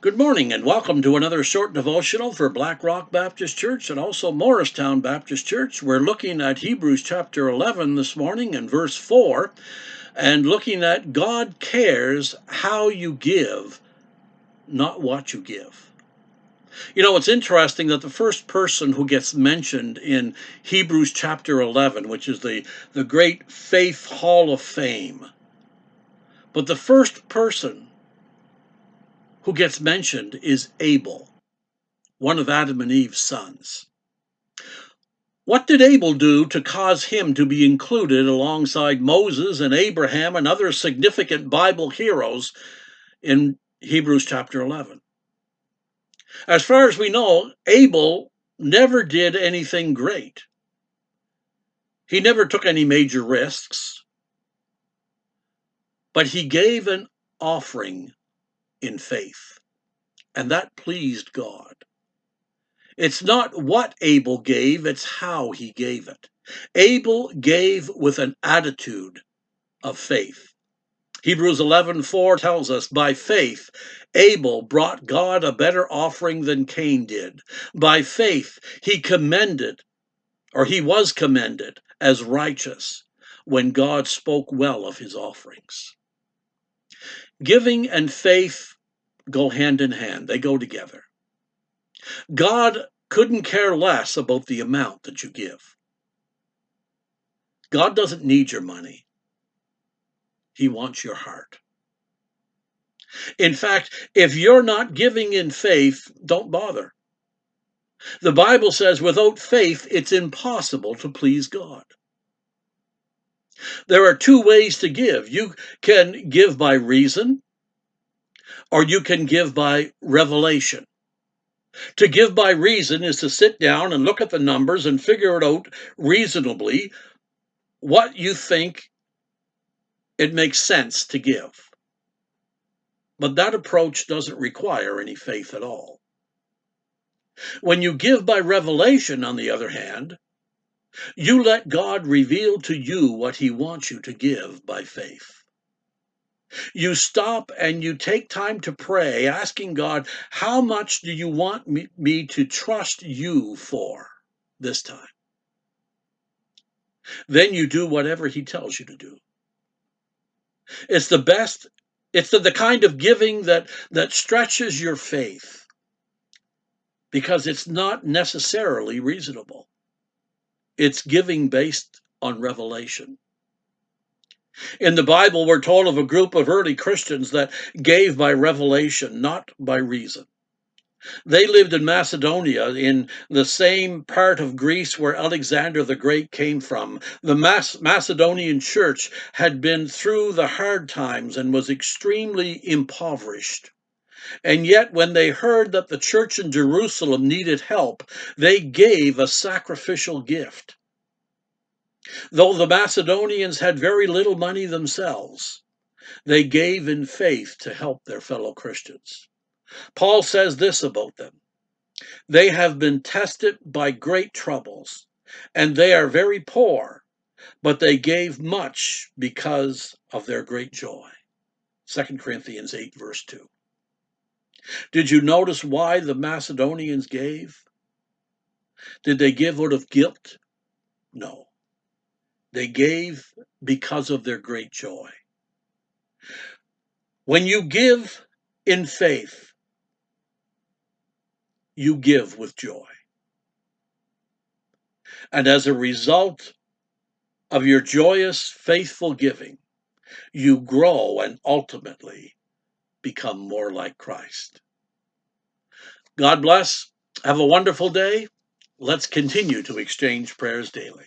Good morning and welcome to another short devotional for Black Rock Baptist Church and also Morristown Baptist Church. We're looking at Hebrews chapter 11 this morning and verse 4 and looking at God cares how you give, not what you give. You know, it's interesting that the first person who gets mentioned in Hebrews chapter 11, which is the great faith hall of fame, but the first person who gets mentioned is Abel, one of Adam and Eve's sons. What did Abel do to cause him to be included alongside Moses and Abraham and other significant Bible heroes in Hebrews chapter 11? As far as we know, Abel never did anything great. He never took any major risks, but he gave an offering in faith, and that pleased God. It's not what Abel gave, it's how he gave it. Abel gave with an attitude of faith. Hebrews 11:4 tells us, by faith, Abel brought God a better offering than Cain did. By faith, he was commended as righteous when God spoke well of his offerings. Giving and faith go hand in hand, they go together. God couldn't care less about the amount that you give. God doesn't need your money. He wants your heart. In fact, if you're not giving in faith, don't bother. The Bible says without faith, it's impossible to please God. There are two ways to give. You can give by reason, or you can give by revelation. To give by reason is to sit down and look at the numbers and figure it out reasonably what you think it makes sense to give. But that approach doesn't require any faith at all. When you give by revelation, on the other hand, you let God reveal to you what he wants you to give by faith. You stop and you take time to pray, asking God, how much do you want me to trust you for this time? Then you do whatever he tells you to do. It's the best, it's the kind of giving that stretches your faith because it's not necessarily reasonable. It's giving based on revelation. In the Bible, we're told of a group of early Christians that gave by revelation, not by reason. They lived in Macedonia, in the same part of Greece where Alexander the Great came from. The Macedonian church had been through the hard times and was extremely impoverished. And yet, when they heard that the church in Jerusalem needed help, they gave a sacrificial gift. Though the Macedonians had very little money themselves, they gave in faith to help their fellow Christians. Paul says this about them: they have been tested by great troubles, and they are very poor, but they gave much because of their great joy. 2 Corinthians 8, verse 2. Did you notice why the Macedonians gave? Did they give out of guilt? No. They gave because of their great joy. When you give in faith, you give with joy. And as a result of your joyous, faithful giving, you grow and ultimately become more like Christ. God bless. Have a wonderful day. Let's continue to exchange prayers daily.